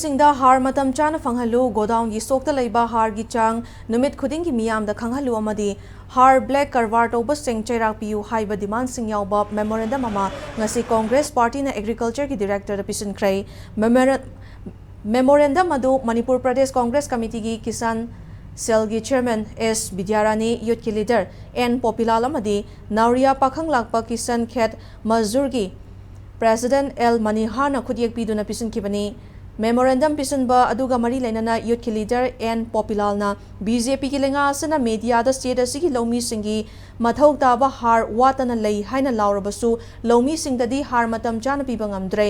ꯂꯧꯃꯤꯁꯤꯡꯗ ꯍꯥꯔ ꯃꯇꯝ ꯆꯥꯅ ꯐꯪꯍꯜꯂꯨ, ꯒꯣꯗꯥꯎꯟꯒꯤ ꯁ꯭ꯇꯣꯛꯇ ꯂꯩꯕ ꯍꯥꯔꯒꯤ ꯆꯥꯡ ꯅꯨꯃꯤꯠ ꯈꯨꯗꯤꯡꯒꯤ ꯃꯤꯌꯥꯝꯗ ꯈꯪꯍꯜꯂꯨ ꯑꯃꯗꯤ ꯍꯥꯔ ꯕ꯭ꯂꯦꯛ ꯀꯔꯕꯥꯔ ꯇꯧꯕꯁꯤꯡ ꯆꯩꯔꯥꯛ ꯄꯤꯌꯨ ꯍꯥꯏꯕ ꯗꯤꯃꯥꯟꯁꯤꯡ ꯌꯥꯎꯕ ꯃꯦꯃꯣꯔꯦꯟꯗꯝ ꯑꯃ ꯉꯁꯤ ꯀꯣꯡꯒ꯭ꯔꯦꯁ ꯄꯥꯔꯇꯤꯅ ꯑꯦꯒ꯭ꯔꯤꯀꯜꯆꯔꯒꯤ ꯗꯤꯔꯦꯛꯇꯔꯗ ꯄꯤꯁꯤꯟꯈ꯭ꯔꯦ꯫ ꯃꯦꯃꯣꯔꯦꯟꯗꯝ ꯑꯗꯨ ꯃꯅꯤꯄꯨꯔ ꯄ꯭ꯔꯗꯦꯁ ꯀꯣꯡꯒ꯭ꯔꯦꯁ ꯀꯃꯤꯇꯤꯒꯤ ꯀꯤꯁꯥꯟ ꯁꯦꯜꯒꯤ ꯆꯦꯌꯔꯃꯦꯟ ꯑꯦꯁ. ꯕꯤꯗ꯭ꯌꯥꯔꯥꯅꯤ, ꯌꯨꯠꯀꯤ ꯂꯤꯗꯔ ꯑꯦꯟ. ꯄꯣꯄꯤꯂꯥꯜ ꯑꯃꯗꯤ ꯅꯥꯎꯔꯤꯌꯥ ꯄꯥꯈꯪ ꯂꯥꯛꯄ ꯀꯤꯁꯥꯟ ꯈꯦꯠ ꯃꯖꯗꯨꯔꯒꯤ ꯄ꯭ꯔꯦꯁꯤꯗꯦꯟꯠ ꯑꯦꯜ. ꯃꯅꯤꯍꯥꯔꯅ ꯈꯨꯠꯌꯦꯛ ꯄꯤꯗꯨꯅ ꯄꯤꯁꯤꯟꯈꯤꯕꯅꯤ꯫ ꯃꯦꯃꯣꯔꯦꯟꯗꯝ ꯄꯤꯁꯤꯟꯕ ꯑꯗꯨꯒ ꯃꯔꯤ ꯂꯩꯅꯅ ꯌꯨꯠꯀꯤ ꯂꯤꯗꯔ ꯑꯦꯟ. ꯄꯣꯄꯤꯂꯥꯜꯅ ꯕꯤ.ꯖꯦ.ꯄꯤꯒꯤ ꯂꯩꯉꯥꯛ ꯑꯁꯤꯅ ꯃꯤꯗꯤꯌꯥꯗ ꯁ꯭ꯇꯦꯠ ꯑꯁꯤꯒꯤ ꯂꯧꯃꯤꯁꯤꯡꯒꯤ ꯃꯊꯧ ꯇꯥꯕ ꯍꯥꯔ ꯋꯥꯠꯇꯅ ꯂꯩ ꯍꯥꯏꯅ ꯂꯥꯎꯔꯕꯁꯨ ꯂꯧꯃꯤꯁꯤꯡꯗꯗꯤ ꯍꯥꯔ ꯃꯇꯝ ꯆꯥꯅ ꯄꯤꯕ ꯉꯝꯗ꯭ꯔꯦ꯫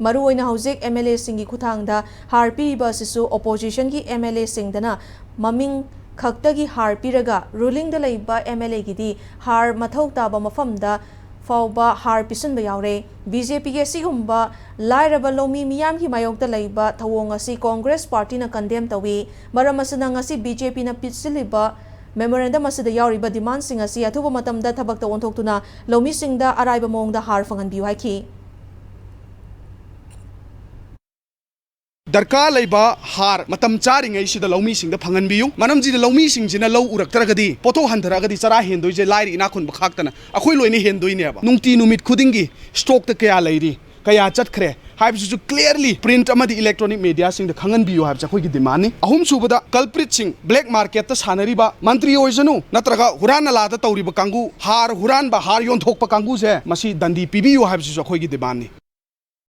ꯃꯔꯨꯑꯣꯏꯅ ꯍꯧꯖꯤꯛ ꯑꯦꯝ.ꯑꯦꯜ.ꯑꯦꯁꯤꯡꯒꯤ ꯈꯨꯠꯊꯥꯡꯗ ꯍꯥꯔ ꯄꯤꯔꯤꯕ ꯑꯁꯤꯁꯨ ꯑꯣꯄꯣꯖꯤꯁꯟꯒꯤ ꯑꯦꯝ.ꯑꯦꯜ.ꯑꯦꯁꯤꯡꯗꯅ ꯃꯃꯤꯡ ꯈꯛꯇꯒꯤ ꯍꯥꯔ ꯄꯤꯔꯒ ꯔꯨꯂꯤꯡꯗ ꯂꯩꯕ ꯑꯦꯝ.ꯑꯦꯜ.ꯑꯦꯒꯤꯗꯤ ꯍꯥꯔ ꯃꯊꯧ ꯇꯥꯕ ꯃꯐꯝꯗ ꯐꯥꯎꯕ ꯍꯥꯔ ꯄꯤꯁꯤꯟꯕ ꯌꯥꯎꯔꯦ꯫ ꯕꯤ.ꯖꯦ.ꯄꯤꯒꯤ ꯑꯁꯤꯒꯨꯝꯕ ꯂꯥꯏꯔꯕ ꯂꯧꯃꯤ ꯃꯤꯌꯥꯝꯒꯤ ꯃꯥꯌꯣꯛꯇ ꯂꯩꯕ ꯊꯧꯑꯣꯡ ꯑꯁꯤ ꯀꯣꯡꯒ꯭ꯔꯦꯁ ꯄꯥꯔꯇꯤꯅ ꯀꯟꯗꯦꯝ ꯇꯧꯏ꯫ ꯃꯔꯝ ꯑꯁꯤꯅ ꯉꯁꯤ ꯕꯤ.ꯖꯦ.ꯄꯤꯅ ꯄꯤꯁꯤꯜꯂꯤꯕ ꯃꯦꯃꯣꯔꯦꯟꯗꯝ ꯑꯁꯤꯗ ꯌꯥꯎꯔꯤꯕ ꯗꯤꯃꯥꯟꯁꯤꯡ ꯑꯁꯤ ꯑꯊꯨꯕ ꯃꯇꯝꯗ ꯊꯕꯛꯇ ꯑꯣꯟꯊꯣꯛꯇꯨꯅ ꯂꯧꯃꯤꯁꯤꯡꯗ ꯑꯔꯥꯏꯕ ꯃꯑꯣꯡꯗ ꯍꯥꯔ ꯐꯪꯍꯟꯕꯤꯌꯨ ꯍꯥꯏꯈꯤ꯫ दरकार लेबा हार मतम चारिंगै सिदा लौमी सिंगदा फंगनबियु मनम जिदा लौमी सिंगजिना लौ उरक्तरगदी पोथो हंधरगदी चरा हेंदोइजे लाइरि इनाखुन बखाक्तना अखोइ लोइनि हेंदोइनेबा नुंगति नुमित खुदिंगी स्टॉक त कया लैरि कया चटखरे हाइबसु क्लियरली प्रिंट अमदि इलेक्ट्रॉनिक मीडिया सिंगदा खंगनबियु हाइबस अखोइगी डिमांडनि अहुम सुबदा कल्प्रिट सिंग ब्लैक मार्केट त सानरिबा मंत्री ओइजनु नत्रगा हुरान लादा तौरिबा कांगु हार हुरान बा हार योंथोकपा कांगु से मसी दंडी पिबियु हाइबसु अखोइगी डिमांडनि।